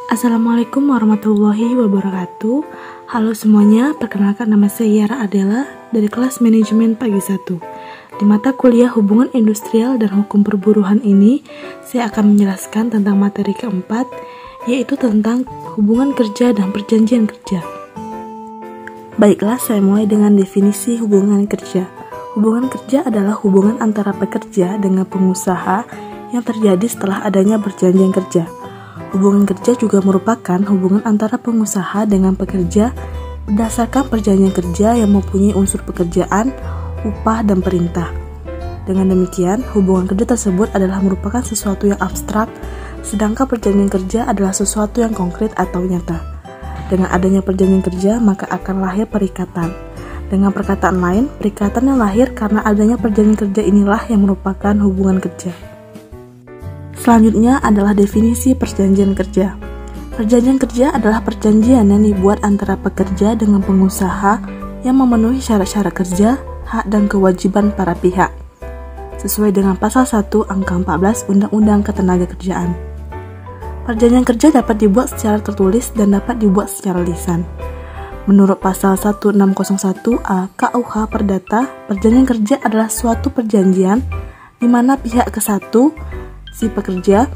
Assalamualaikum warahmatullahi wabarakatuh. Halo semuanya, perkenalkan nama saya Yara Adela dari kelas manajemen pagi 1. Di mata kuliah hubungan industrial dan hukum perburuhan ini, saya akan menjelaskan tentang materi keempat, yaitu tentang hubungan kerja dan perjanjian kerja. Baiklah, saya mulai dengan definisi hubungan kerja. Hubungan kerja adalah hubungan antara pekerja dengan pengusaha yang terjadi setelah adanya perjanjian kerja. Hubungan kerja juga merupakan hubungan antara pengusaha dengan pekerja berdasarkan perjanjian kerja yang mempunyai unsur pekerjaan, upah, dan perintah. Dengan demikian, hubungan kerja tersebut adalah merupakan sesuatu yang abstrak, sedangkan perjanjian kerja adalah sesuatu yang konkret atau nyata. Dengan adanya perjanjian kerja, maka akan lahir perikatan. Dengan perkataan lain, perikatan yang lahir karena adanya perjanjian kerja inilah yang merupakan hubungan kerja. Selanjutnya adalah definisi perjanjian kerja. Perjanjian kerja adalah perjanjian yang dibuat antara pekerja dengan pengusaha yang memenuhi syarat-syarat kerja, hak dan kewajiban para pihak, sesuai dengan pasal 1 angka 14 Undang-Undang Ketenagakerjaan. Perjanjian kerja dapat dibuat secara tertulis dan dapat dibuat secara lisan. Menurut pasal 1601A KUH Perdata, perjanjian kerja adalah suatu perjanjian di mana pihak ke-1 si pekerja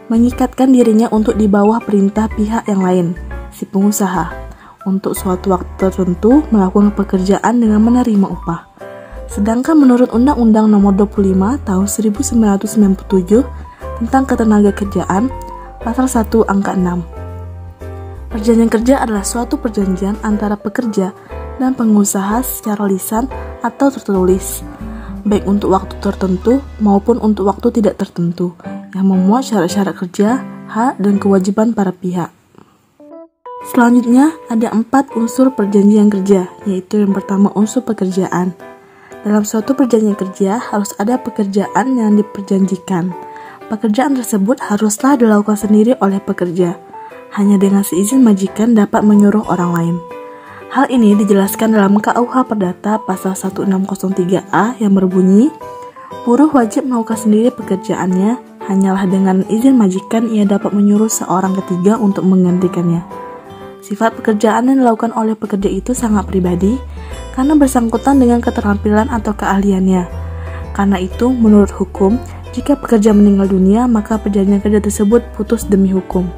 mengikatkan dirinya untuk di bawah perintah pihak yang lain, si pengusaha, untuk suatu waktu tertentu melakukan pekerjaan dengan menerima upah. Sedangkan menurut Undang-Undang Nomor 25 Tahun 1997 tentang Ketenagakerjaan, pasal 1 angka 6. Perjanjian kerja adalah suatu perjanjian antara pekerja dan pengusaha secara lisan atau tertulis, baik untuk waktu tertentu maupun untuk waktu tidak tertentu, yang memuat syarat-syarat kerja, hak, dan kewajiban para pihak. Selanjutnya, ada 4 unsur perjanjian kerja, yaitu yang pertama unsur pekerjaan. Dalam suatu perjanjian kerja, harus ada pekerjaan yang diperjanjikan. Pekerjaan tersebut haruslah dilakukan sendiri oleh pekerja. Hanya dengan seizin majikan dapat menyuruh orang lain. Hal ini dijelaskan dalam KUH Perdata pasal 1603A yang berbunyi, buruh wajib melakukan sendiri pekerjaannya, hanyalah dengan izin majikan ia dapat menyuruh seorang ketiga untuk menggantikannya. Sifat pekerjaan yang dilakukan oleh pekerja itu sangat pribadi, karena bersangkutan dengan keterampilan atau keahliannya. Karena itu, menurut hukum, jika pekerja meninggal dunia, maka perjanjian kerja tersebut putus demi hukum.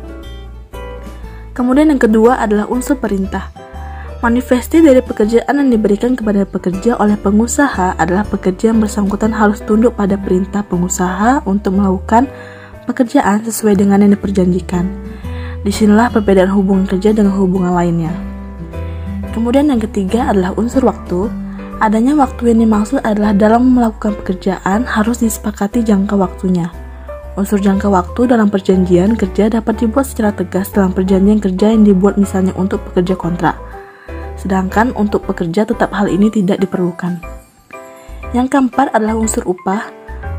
Kemudian yang kedua adalah unsur perintah. Manifesti dari pekerjaan yang diberikan kepada pekerja oleh pengusaha adalah pekerja yang bersangkutan harus tunduk pada perintah pengusaha untuk melakukan pekerjaan sesuai dengan yang diperjanjikan. Disinilah perbedaan hubungan kerja dengan hubungan lainnya. Kemudian yang ketiga adalah unsur waktu. Adanya waktu yang dimaksud adalah dalam melakukan pekerjaan harus disepakati jangka waktunya. Unsur jangka waktu dalam perjanjian kerja dapat dibuat secara tegas dalam perjanjian kerja yang dibuat misalnya untuk pekerja kontrak. Sedangkan untuk pekerja tetap hal ini tidak diperlukan. Yang keempat adalah unsur upah.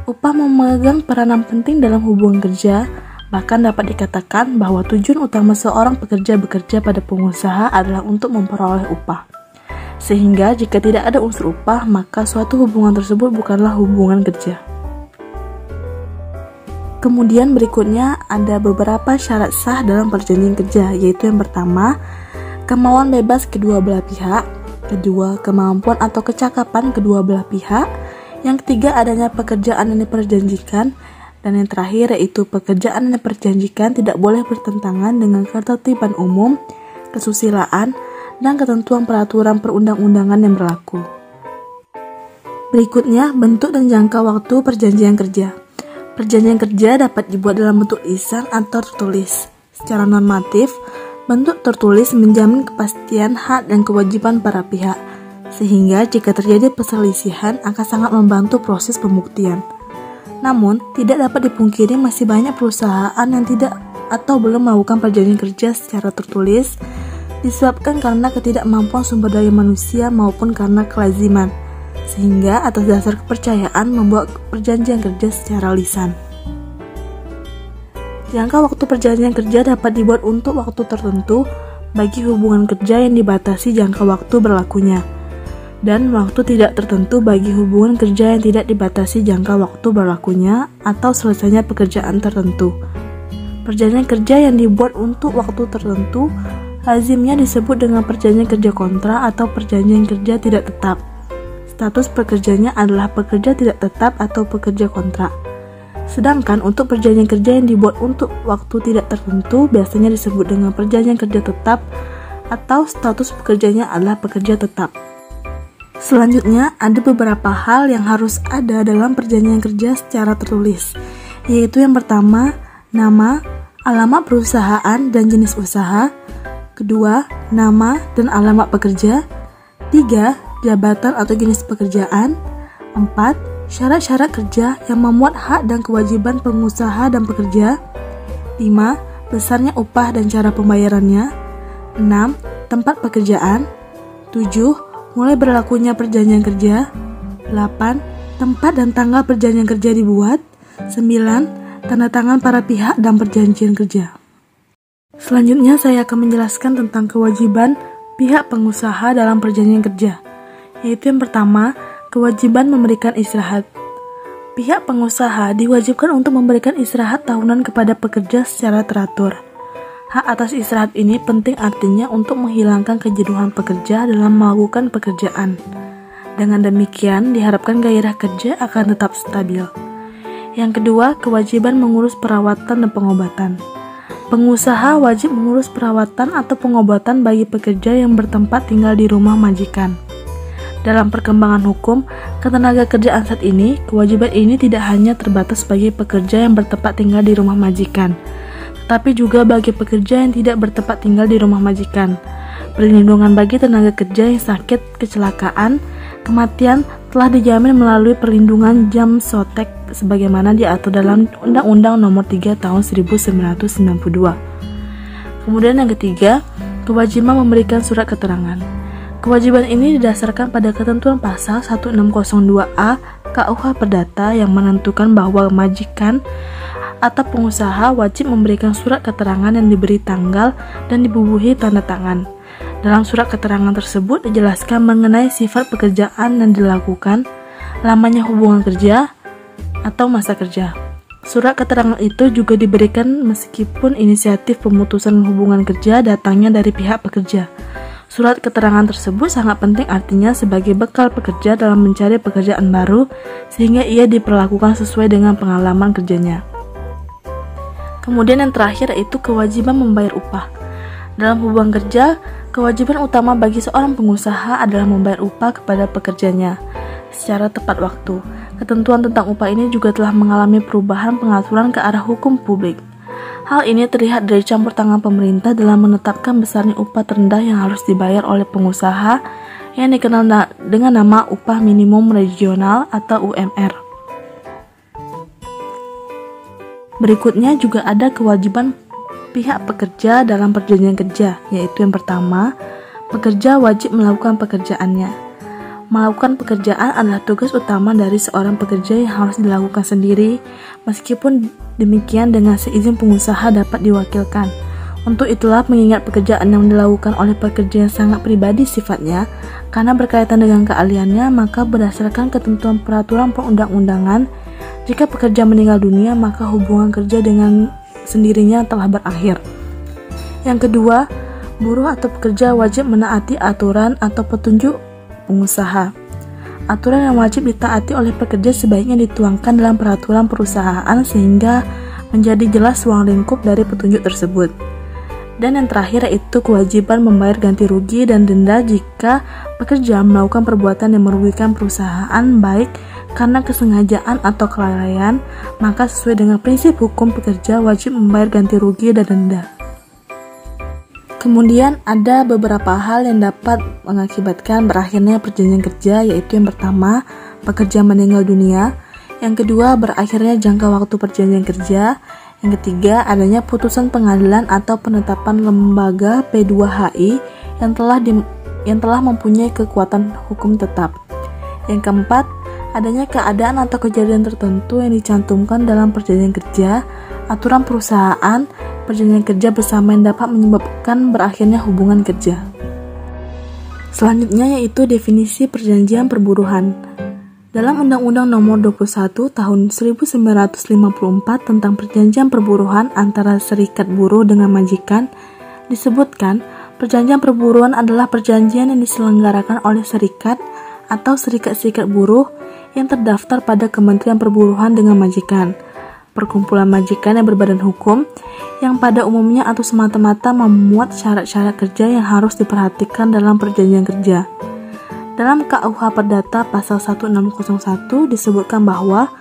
Upah memegang peranan penting dalam hubungan kerja, bahkan dapat dikatakan bahwa tujuan utama seorang pekerja bekerja pada pengusaha adalah untuk memperoleh upah. Sehingga jika tidak ada unsur upah, maka suatu hubungan tersebut bukanlah hubungan kerja. Kemudian berikutnya ada beberapa syarat sah dalam perjanjian kerja, yaitu yang pertama, kemauan bebas kedua belah pihak. Kedua, kemampuan atau kecakapan kedua belah pihak. Yang ketiga, adanya pekerjaan yang diperjanjikan. Dan yang terakhir yaitu pekerjaan yang diperjanjikan tidak boleh bertentangan dengan ketertiban umum, kesusilaan, dan ketentuan peraturan perundang-undangan yang berlaku. Berikutnya, bentuk dan jangka waktu perjanjian kerja. Perjanjian kerja dapat dibuat dalam bentuk lisan atau tertulis. Secara normatif, bentuk tertulis menjamin kepastian hak dan kewajiban para pihak, sehingga jika terjadi perselisihan akan sangat membantu proses pembuktian. Namun, tidak dapat dipungkiri masih banyak perusahaan yang tidak atau belum melakukan perjanjian kerja secara tertulis, disebabkan karena ketidakmampuan sumber daya manusia maupun karena kelaziman, sehingga atas dasar kepercayaan membuat perjanjian kerja secara lisan. Jangka waktu perjanjian kerja dapat dibuat untuk waktu tertentu bagi hubungan kerja yang dibatasi jangka waktu berlakunya, dan waktu tidak tertentu bagi hubungan kerja yang tidak dibatasi jangka waktu berlakunya atau selesainya pekerjaan tertentu. Perjanjian kerja yang dibuat untuk waktu tertentu lazimnya disebut dengan perjanjian kerja kontrak atau perjanjian kerja tidak tetap. Status pekerjanya adalah pekerja tidak tetap atau pekerja kontrak. Sedangkan untuk perjanjian kerja yang dibuat untuk waktu tidak tertentu biasanya disebut dengan perjanjian kerja tetap atau status pekerjanya adalah pekerja tetap. Selanjutnya, ada beberapa hal yang harus ada dalam perjanjian kerja secara tertulis, yaitu yang pertama, nama, alamat perusahaan dan jenis usaha. Kedua, nama dan alamat pekerja. 3, jabatan atau jenis pekerjaan. 4, syarat-syarat kerja yang memuat hak dan kewajiban pengusaha dan pekerja. 5, besarnya upah dan cara pembayarannya. 6, tempat pekerjaan. 7, mulai berlakunya perjanjian kerja. 8, tempat dan tanggal perjanjian kerja dibuat. 9, tanda tangan para pihak dan perjanjian kerja. Selanjutnya saya akan menjelaskan tentang kewajiban pihak pengusaha dalam perjanjian kerja, yaitu yang pertama, kewajiban memberikan istirahat. Pihak pengusaha diwajibkan untuk memberikan istirahat tahunan kepada pekerja secara teratur. Hak atas istirahat ini penting artinya untuk menghilangkan kejenuhan pekerja dalam melakukan pekerjaan. Dengan demikian, diharapkan gairah kerja akan tetap stabil. Yang kedua, kewajiban mengurus perawatan dan pengobatan. Pengusaha wajib mengurus perawatan atau pengobatan bagi pekerja yang bertempat tinggal di rumah majikan. Dalam perkembangan hukum ketenaga kerjaan saat ini, kewajiban ini tidak hanya terbatas bagi pekerja yang bertempat tinggal di rumah majikan, tetapi juga bagi pekerja yang tidak bertempat tinggal di rumah majikan. Perlindungan bagi tenaga kerja yang sakit, kecelakaan, kematian telah dijamin melalui perlindungan jam sotek sebagaimana diatur dalam Undang-Undang Nomor 3 Tahun 1992. Kemudian yang ketiga, kewajiban memberikan surat keterangan. Kewajiban ini didasarkan pada ketentuan pasal 1602A KUH Perdata yang menentukan bahwa majikan atau pengusaha wajib memberikan surat keterangan yang diberi tanggal dan dibubuhi tanda tangan. Dalam surat keterangan tersebut dijelaskan mengenai sifat pekerjaan yang dilakukan, lamanya hubungan kerja, atau masa kerja. Surat keterangan itu juga diberikan meskipun inisiatif pemutusan hubungan kerja datangnya dari pihak pekerja. Surat keterangan tersebut sangat penting artinya sebagai bekal pekerja dalam mencari pekerjaan baru sehingga ia diperlakukan sesuai dengan pengalaman kerjanya. Kemudian yang terakhir yaitu kewajiban membayar upah. Dalam hubungan kerja, kewajiban utama bagi seorang pengusaha adalah membayar upah kepada pekerjanya secara tepat waktu. Ketentuan tentang upah ini juga telah mengalami perubahan pengaturan ke arah hukum publik. Hal ini terlihat dari campur tangan pemerintah dalam menetapkan besarnya upah terendah yang harus dibayar oleh pengusaha yang dikenal dengan nama upah minimum regional atau UMR. Berikutnya juga ada kewajiban pihak pekerja dalam perjanjian kerja, yaitu yang pertama, pekerja wajib melakukan pekerjaannya. Melakukan pekerjaan adalah tugas utama dari seorang pekerja yang harus dilakukan sendiri, meskipun demikian dengan seizin pengusaha dapat diwakilkan. Untuk itulah mengingat pekerjaan yang dilakukan oleh pekerja yang sangat pribadi sifatnya, karena berkaitan dengan keahliannya, maka berdasarkan ketentuan peraturan perundang-undangan, jika pekerja meninggal dunia, maka hubungan kerja dengan sendirinya telah berakhir. Yang kedua, buruh atau pekerja wajib menaati aturan atau petunjuk pengusaha. Aturan yang wajib ditaati oleh pekerja sebaiknya dituangkan dalam peraturan perusahaan sehingga menjadi jelas ruang lingkup dari petunjuk tersebut. Dan yang terakhir yaitu kewajiban membayar ganti rugi dan denda jika pekerja melakukan perbuatan yang merugikan perusahaan baik karena kesengajaan atau kelalaian, maka sesuai dengan prinsip hukum pekerja wajib membayar ganti rugi dan denda. Kemudian ada beberapa hal yang dapat mengakibatkan berakhirnya perjanjian kerja, yaitu yang pertama, pekerja meninggal dunia. Yang kedua, berakhirnya jangka waktu perjanjian kerja. Yang ketiga, adanya putusan pengadilan atau penetapan lembaga P2HI yang telah mempunyai kekuatan hukum tetap. Yang keempat, adanya keadaan atau kejadian tertentu yang dicantumkan dalam perjanjian kerja, aturan perusahaan, perjanjian kerja bersama yang dapat menyebabkan berakhirnya hubungan kerja. Selanjutnya yaitu definisi perjanjian perburuhan. Dalam Undang-Undang Nomor 21 Tahun 1954 tentang Perjanjian Perburuhan antara Serikat Buruh dengan majikan, disebutkan perjanjian perburuhan adalah perjanjian yang diselenggarakan oleh serikat atau serikat-serikat buruh yang terdaftar pada Kementerian Perburuhan dengan majikan, perkumpulan majikan yang berbadan hukum, yang pada umumnya atau semata-mata memuat syarat-syarat kerja yang harus diperhatikan dalam perjanjian kerja. Dalam KUH Perdata Pasal 1601 disebutkan bahwa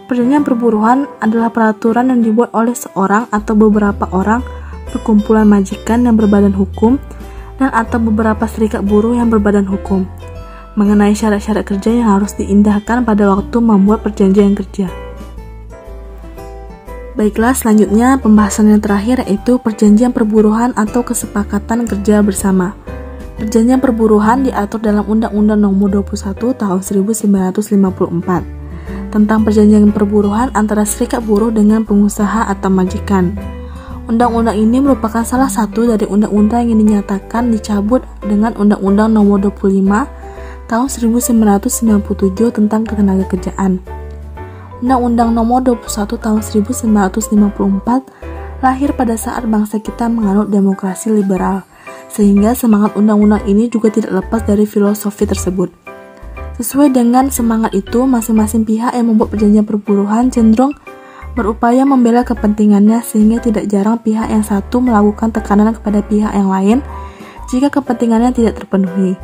perjanjian perburuhan adalah peraturan yang dibuat oleh seorang atau beberapa orang perkumpulan majikan yang berbadan hukum dan atau beberapa serikat buruh yang berbadan hukum mengenai syarat-syarat kerja yang harus diindahkan pada waktu membuat perjanjian kerja. Baiklah, selanjutnya pembahasan yang terakhir yaitu perjanjian perburuhan atau kesepakatan kerja bersama. Perjanjian perburuhan diatur dalam Undang-Undang Nomor 21 Tahun 1954 tentang perjanjian perburuhan antara serikat buruh dengan pengusaha atau majikan. Undang-undang ini merupakan salah satu dari undang-undang yang dinyatakan dicabut dengan Undang-Undang Nomor 25 Tahun 1997 tentang Ketenagakerjaan. Undang-Undang Nomor 21 Tahun 1954 lahir pada saat bangsa kita menganut demokrasi liberal, sehingga semangat undang-undang ini juga tidak lepas dari filosofi tersebut. Sesuai dengan semangat itu, masing-masing pihak yang membuat perjanjian perburuhan cenderung berupaya membela kepentingannya, sehingga tidak jarang pihak yang satu melakukan tekanan kepada pihak yang lain jika kepentingannya tidak terpenuhi.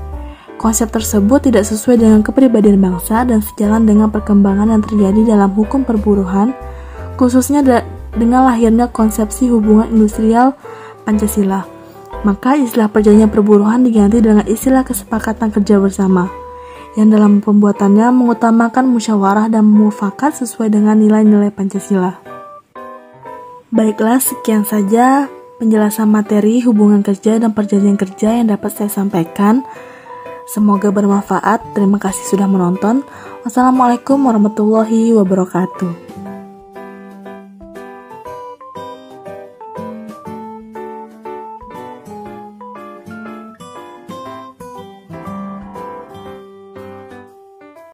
Konsep tersebut tidak sesuai dengan kepribadian bangsa dan sejalan dengan perkembangan yang terjadi dalam hukum perburuhan, khususnya dengan lahirnya konsepsi hubungan industrial Pancasila. Maka istilah perjanjian perburuhan diganti dengan istilah kesepakatan kerja bersama, yang dalam pembuatannya mengutamakan musyawarah dan mufakat sesuai dengan nilai-nilai Pancasila. Baiklah, sekian saja penjelasan materi hubungan kerja dan perjanjian kerja yang dapat saya sampaikan. Semoga bermanfaat. Terima kasih sudah menonton. Wassalamualaikum warahmatullahi wabarakatuh.